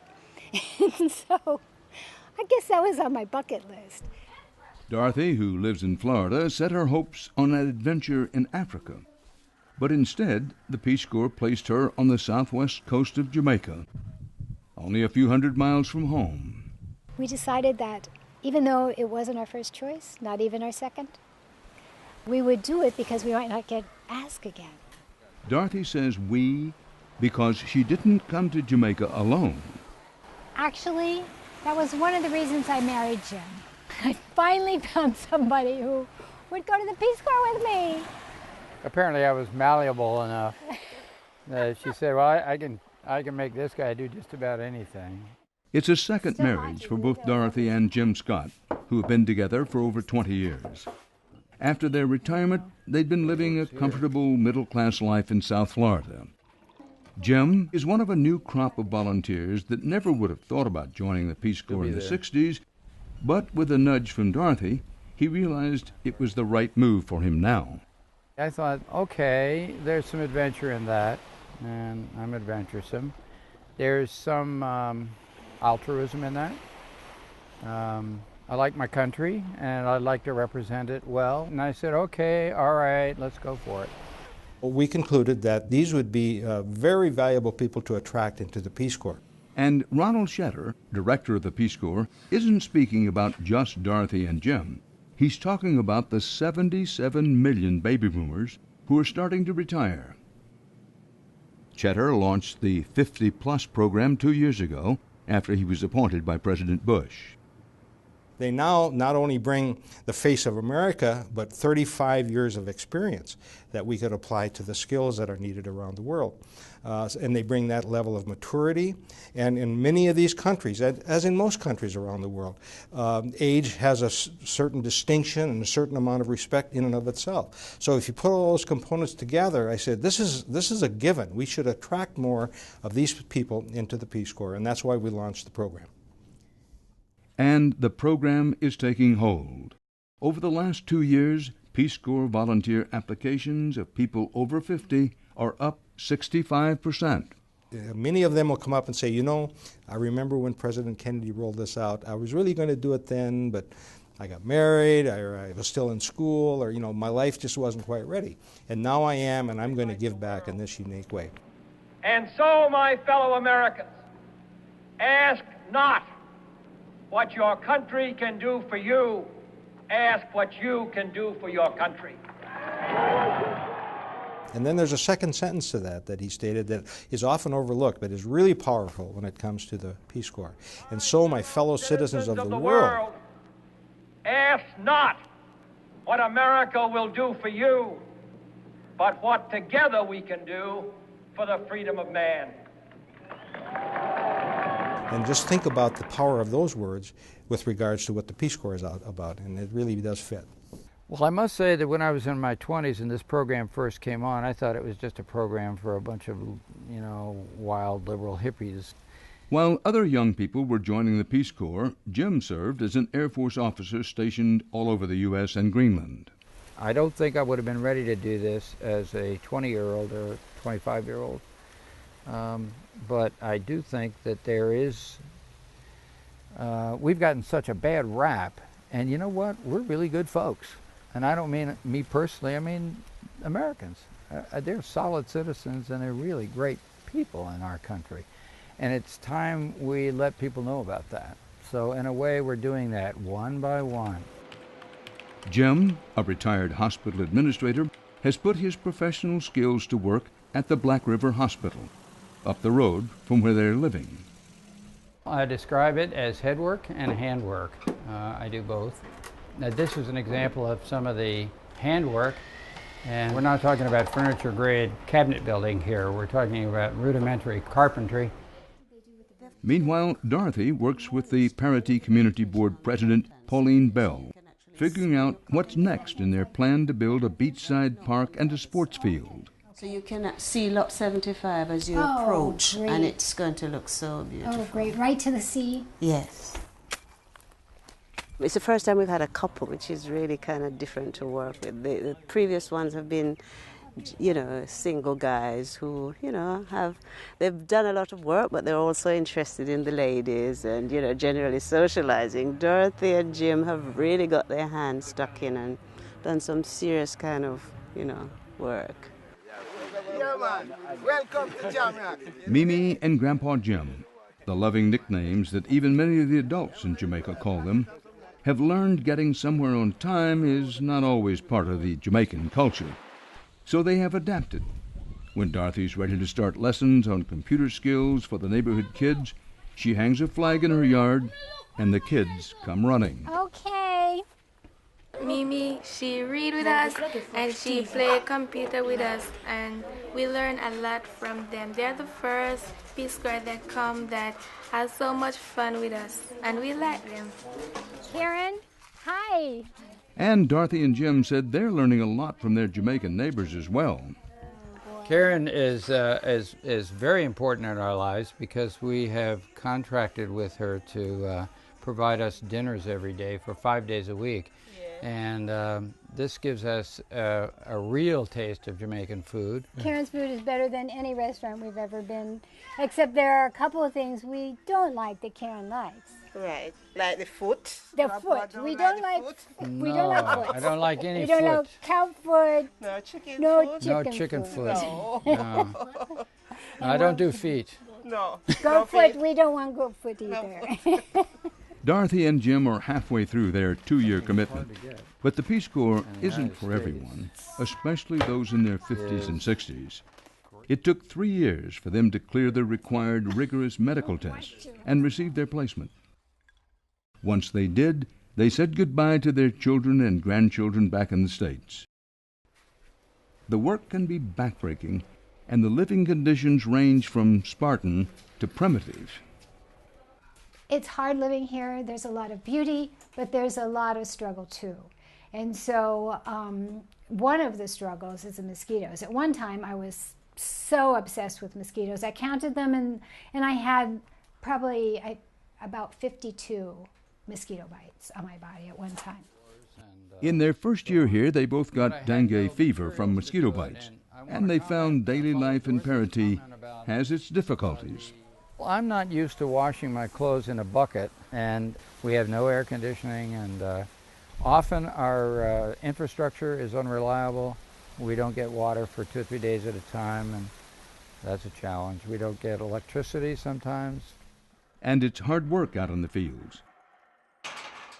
I: And so I guess that was on my bucket list.
D: Dorothy, who lives in Florida, set her hopes on an adventure in Africa. But instead, the Peace Corps placed her on the southwest coast of Jamaica, only a few hundred miles from home.
I: We decided that even though it wasn't our first choice, not even our second, we would do it because we might not get asked again.
D: Dorothy says we because she didn't come to Jamaica alone.
I: Actually, that was one of the reasons I married Jim. I finally found somebody who would go to the Peace Corps with me.
C: Apparently I was malleable enough. She said, well, I can make this guy do just about anything.
D: It's a second marriage for both Dorothy and Jim Scott, who have been together for over 20 years. After their retirement, they'd been living a comfortable middle-class life in South Florida. Jim is one of a new crop of volunteers that never would have thought about joining the Peace Corps in the 60s, but with a nudge from Dorothy, he realized it was the right move for him now.
C: I thought, okay, there's some adventure in that, and I'm adventuresome. There's some altruism in that. I like my country, and I'd like to represent it well. And I said, okay, all right, let's go for it.
K: We concluded that these would be very valuable people to attract into the Peace Corps.
D: And Ronald Shetter, director of the Peace Corps, isn't speaking about just Dorothy and Jim. He's talking about the 77 million baby boomers who are starting to retire. Shetter launched the 50-plus program 2 years ago after he was appointed by President Bush.
K: They now not only bring the face of America, but 35 years of experience that we could apply to the skills that are needed around the world. And they bring that level of maturity. And in many of these countries, as in most countries around the world, age has a certain distinction and a certain amount of respect in and of itself. So if you put all those components together, I said, this is a given. We should attract more of these people into the Peace Corps, and that's why we launched the program.
D: And the program is taking hold. Over the last 2 years, Peace Corps volunteer applications of people over 50 are up 65%.
K: Many of them will come up and say, you know, I remember when President Kennedy rolled this out. I was really going to do it then, but I got married, I was still in school, or, you know, my life just wasn't quite ready. And now I am, and I'm going to give back in this unique way.
L: And so, my fellow Americans, ask not what your country can do for you, ask what you can do for your country.
K: And then there's a second sentence to that he stated that is often overlooked, but is really powerful when it comes to the Peace Corps. And so, my fellow citizens of the world,
L: ask not what America will do for you, but what together we can do for the freedom of man.
K: And just think about the power of those words with regards to what the Peace Corps is about, and it really does fit.
C: Well, I must say that when I was in my 20s and this program first came on, I thought it was just a program for a bunch of, you know, wild liberal hippies.
D: While other young people were joining the Peace Corps, Jim served as an Air Force officer stationed all over the U.S. and Greenland.
C: I don't think I would have been ready to do this as a 20-year-old or 25-year-old. But I do think that there is, we've gotten such a bad rap, and you know what? We're really good folks. And I don't mean me personally, I mean Americans. They're solid citizens, and they're really great people in our country. And it's time we let people know about that. So in a way, we're doing that one by one.
D: Jim, a retired hospital administrator, has put his professional skills to work at the Black River Hospital, up the road from where they're living.
C: I describe it as headwork and handwork. I do both. Now, this is an example of some of the handwork, and we're not talking about furniture-grade cabinet building here. We're talking about rudimentary carpentry.
D: Meanwhile, Dorothy works with the Parity Community Board President, Pauline Bell, figuring out what's next in their plan to build a beachside park and a sports field.
M: So you can see Lot 75 as you approach, great. And it's going to look so beautiful.
I: Oh, great. Right to the sea?
M: Yes. It's the first time we've had a couple, which is really kind of different to work with. The previous ones have been, you know, single guys who, you know, they've done a lot of work, but they're also interested in the ladies and, you know, generally socializing. Dorothy and Jim have really got their hands stuck in and done some serious kind of, you know, work.
N: Yeah, man. Welcome to Jamrock.
D: Mimi and Grandpa Jim, the loving nicknames that even many of the adults in Jamaica call them, have learned getting somewhere on time is not always part of the Jamaican culture. So they have adapted. When Dorothy's ready to start lessons on computer skills for the neighborhood kids, she hangs a flag in her yard and the kids come running.
I: Okay.
O: Mimi, she read with us and she play computer with us, and we learn a lot from them. They're the first Peace Corps that come that has so much fun with us, and we like them.
I: Karen, hi.
D: And Dorothy and Jim said they're learning a lot from their Jamaican neighbors as well.
C: Karen is very important in our lives because we have contracted with her to provide us dinners every day for 5 days a week. And this gives us a real taste of Jamaican food.
I: Karen's food is better than any restaurant we've ever been, except there are a couple of things we don't like that Karen likes.
P: Right, like the foot.
I: The foot. We don't like. We don't like foot.
C: I don't like any
I: we
C: foot.
I: don't like cow foot.
P: No chicken
I: no
P: foot.
I: Chicken
C: No chicken foot.
P: No.
C: No. I don't do feet.
P: No.
I: Goat foot. We don't want goat foot either.
D: Dorothy and Jim are halfway through their 2-year commitment. But the Peace Corps isn't for everyone, especially those in their 50s and 60s. It took 3 years for them to clear the required rigorous medical tests and receive their placement. Once they did, they said goodbye to their children and grandchildren back in the States. The work can be backbreaking, and the living conditions range from Spartan to primitive.
I: It's hard living here. There's a lot of beauty, but there's a lot of struggle too. And so one of the struggles is the mosquitoes. At one time, I was so obsessed with mosquitoes. I counted them, and I had probably about 52 mosquito bites on my body at one time.
D: In their first year here, they both got dengue fever from mosquito bites, and they found daily life in Paratee has its difficulties.
C: Well, I'm not used to washing my clothes in a bucket, and we have no air conditioning, and often our infrastructure is unreliable. We don't get water for 2 or 3 days at a time, and that's a challenge. We don't get electricity sometimes.
D: And it's hard work out in the fields.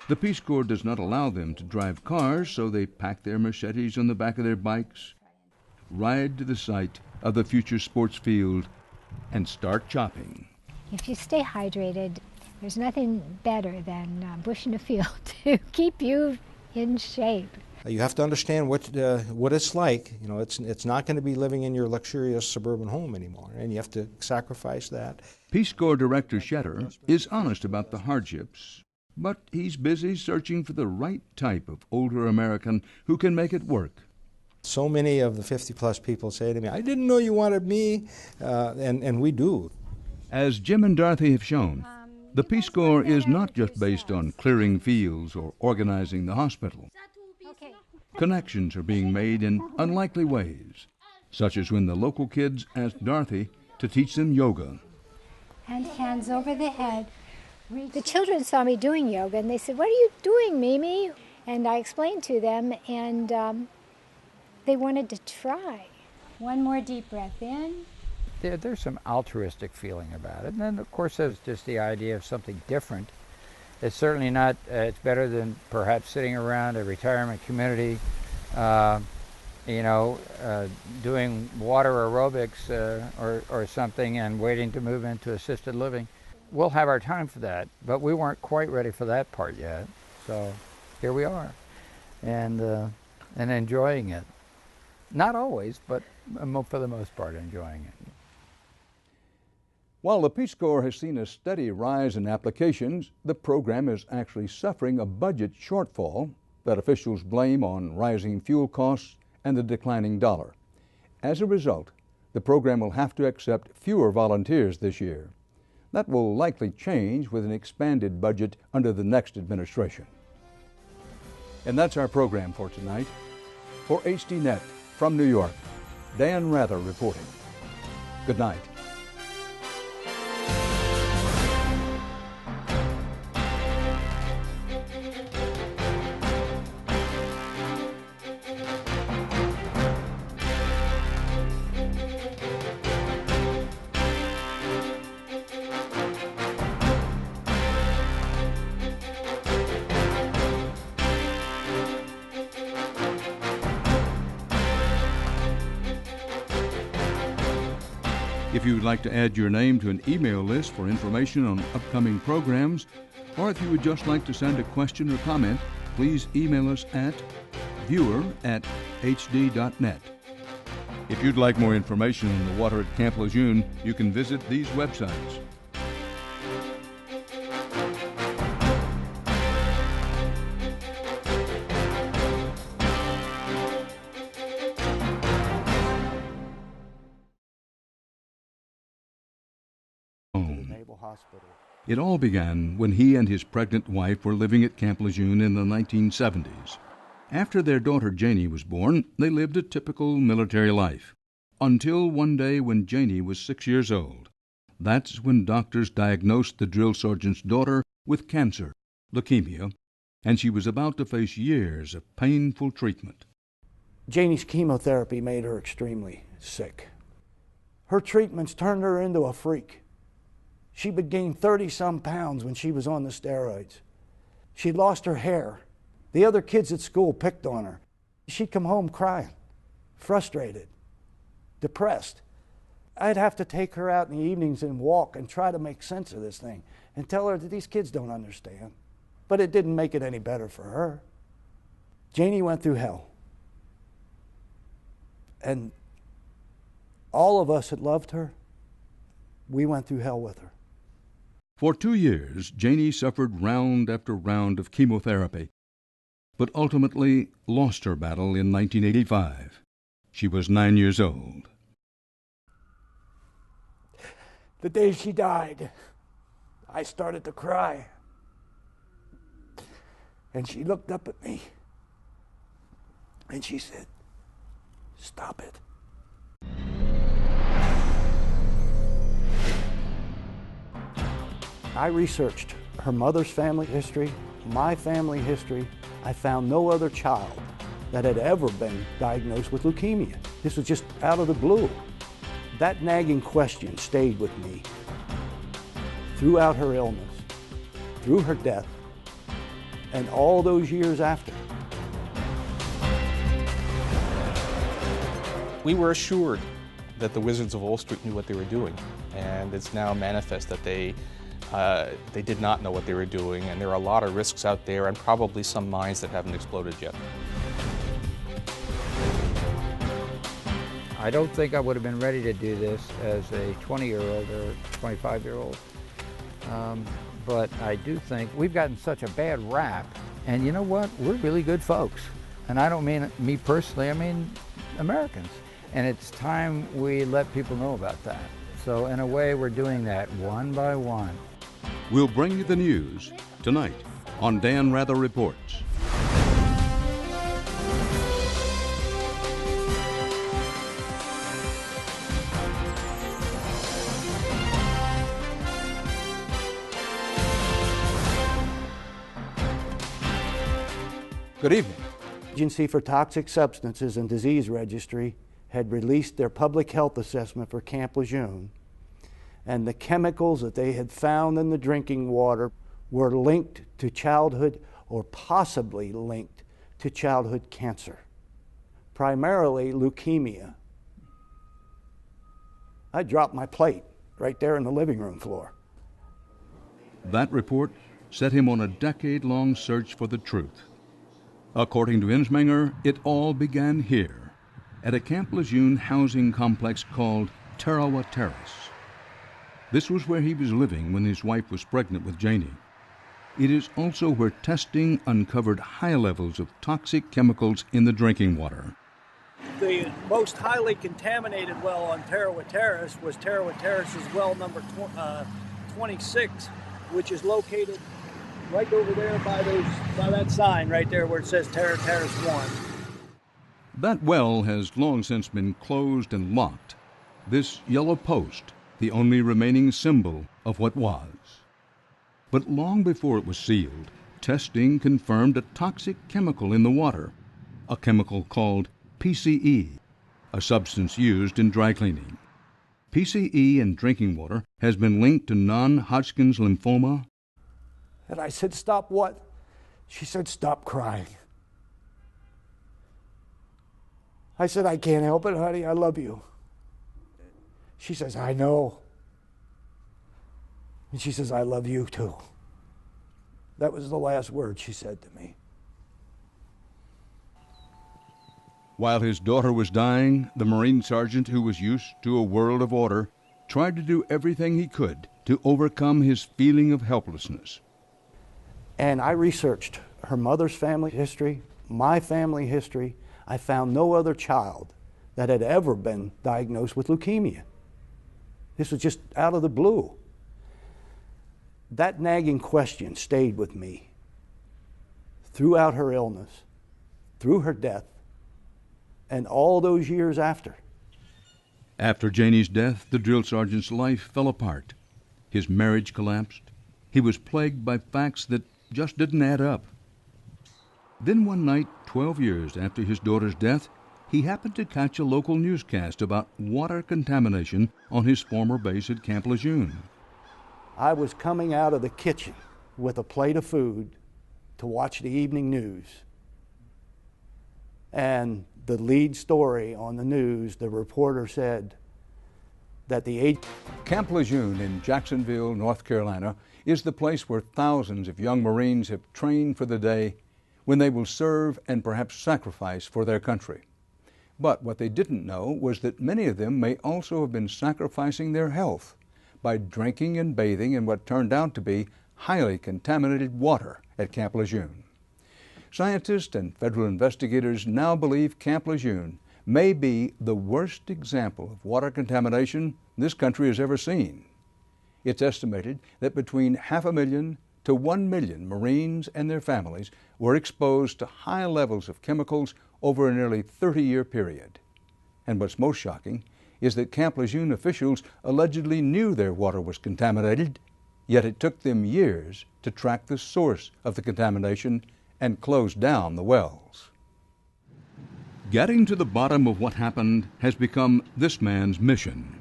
D: The Peace Corps does not allow them to drive cars, so they pack their machetes on the back of their bikes, ride to the site of the future sports field, and start chopping.
I: If you stay hydrated, there's nothing better than bush in a field to keep you in shape.
K: You have to understand what it's like. You know, it's not going to be living in your luxurious suburban home anymore, and you have to sacrifice that.
D: Peace Corps Director Shetter is honest about the hardships, but he's busy searching for the right type of older American who can make it work.
K: So many of the 50-plus people say to me, "I didn't know you wanted me," and we do.
D: As Jim and Dorothy have shown, the Peace Corps is not just based on clearing fields or organizing the hospital. Connections are being made in unlikely ways, such as when the local kids asked Dorothy to teach them yoga.
I: And hands over the head. The children saw me doing yoga, and they said, "What are you doing, Mimi?" And I explained to them, and they wanted to try. One more deep breath in.
C: There's some altruistic feeling about it. And then, of course, there's just the idea of something different. It's certainly not, it's better than perhaps sitting around a retirement community, doing water aerobics or something and waiting to move into assisted living. We'll have our time for that, but we weren't quite ready for that part yet. So here we are, and enjoying it. Not always, but for the most part, enjoying it.
D: While the Peace Corps has seen a steady rise in applications, the program is actually suffering a budget shortfall that officials blame on rising fuel costs and the declining dollar. As a result, the program will have to accept fewer volunteers this year. That will likely change with an expanded budget under the next administration. And that's our program for tonight. For HDNet from New York, Dan Rather reporting. Good night. If you would like to add your name to an email list for information on upcoming programs, or if you would just like to send a question or comment, please email us at viewer@hd.net. If you'd like more information on the water at Camp Lejeune, you can visit these websites.
A: Memorial Hospital.
D: It all began when he and his pregnant wife were living at Camp Lejeune in the 1970s. After their daughter Janie was born, they lived a typical military life. Until one day when Janie was 6 years old. That's when doctors diagnosed the drill sergeant's daughter with cancer, leukemia, and she was about to face years of painful treatment.
A: Janie's chemotherapy made her extremely sick. Her treatments turned her into a freak. She would gain 30-some pounds when she was on the steroids. She lost her hair. The other kids at school picked on her. She'd come home crying, frustrated, depressed. I'd have to take her out in the evenings and walk and try to make sense of this thing and tell her that these kids don't understand. But it didn't make it any better for her. Janie went through hell. And all of us that loved her, we went through hell with her.
D: For 2 years, Janie suffered round after round of chemotherapy, but ultimately lost her battle in 1985. She was 9 years old.
A: The day she died, I started to cry. And she looked up at me and she said, "Stop it." I researched her mother's family history, my family history. I found no other child that had ever been diagnosed with leukemia. This was just out of the blue. That nagging question stayed with me throughout her illness, through her death, and all those years after.
B: We were assured that the Wizards of Wall Street knew what they were doing, and it's now manifest that they did not know what they were doing, and there are a lot of risks out there and probably some mines that haven't exploded yet.
C: I don't think I would have been ready to do this as a 20-year-old or 25-year-old. But I do think we've gotten such a bad rap, and you know what? We're really good folks. And I don't mean me personally, I mean Americans. And it's time we let people know about that. So in a way, we're doing that one by one.
D: We'll bring you the news tonight on Dan Rather Reports. Good evening.
A: Agency for Toxic Substances and Disease Registry had released their public health assessment for Camp Lejeune, and the chemicals that they had found in the drinking water were linked to childhood, or possibly linked to childhood cancer, primarily leukemia. I dropped my plate right there in the living room floor.
D: That report set him on a decade-long search for the truth. According to Insminger, it all began here, at a Camp Lejeune housing complex called Tarawa Terrace. This was where he was living when his wife was pregnant with Janie. It is also where testing uncovered high levels of toxic chemicals in the drinking water.
E: The most highly contaminated well on Tarawa Terrace was Tarawa Terrace's well number 26, which is located right over there by that sign right there where it says Tarawa Terrace 1.
D: That well has long since been closed and locked. This yellow post, the only remaining symbol of what was. But long before it was sealed, testing confirmed a toxic chemical in the water, a chemical called PCE, a substance used in dry cleaning. PCE in drinking water has been linked to non-Hodgkin's lymphoma.
A: And I said, "Stop what?" She said, "Stop crying." I said, "I can't help it, honey. I love you." She says, "I know." And she says, "I love you too." That was the last word she said to me.
D: While his daughter was dying, the Marine sergeant, who was used to a world of order, tried to do everything he could to overcome his feeling of helplessness.
A: And I researched her mother's family history, my family history. I found no other child that had ever been diagnosed with leukemia. This was just out of the blue. That nagging question stayed with me throughout her illness, through her death, and all those years after.
D: After Janie's death, the drill sergeant's life fell apart. His marriage collapsed. He was plagued by facts that just didn't add up. Then one night, 12 years after his daughter's death, he happened to catch a local newscast about water contamination on his former base at Camp Lejeune.
A: I was coming out of the kitchen with a plate of food to watch the evening news. And the lead story on the news, the reporter said that the
D: Camp Lejeune in Jacksonville, North Carolina, is the place where thousands of young Marines have trained for the day when they will serve and perhaps sacrifice for their country. But what they didn't know was that many of them may also have been sacrificing their health by drinking and bathing in what turned out to be highly contaminated water at Camp Lejeune. Scientists and federal investigators now believe Camp Lejeune may be the worst example of water contamination this country has ever seen. It's estimated that between 500,000 to 1 million Marines and their families were exposed to high levels of chemicals over a nearly 30-year period. And what's most shocking is that Camp Lejeune officials allegedly knew their water was contaminated, yet it took them years to track the source of the contamination and close down the wells. Getting to the bottom of what happened has become this man's mission.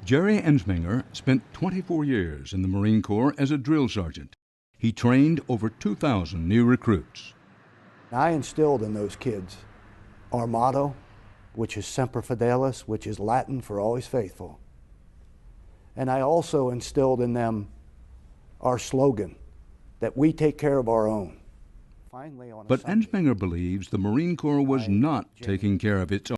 D: Jerry Ensminger spent 24 years in the Marine Corps as a drill sergeant. He trained over 2,000 new recruits.
A: I instilled in those kids our motto, which is Semper Fidelis, which is Latin for always faithful. And I also instilled in them our slogan, that we take care of our own.
D: But Ensminger believes the Marine Corps was not taking care of its own.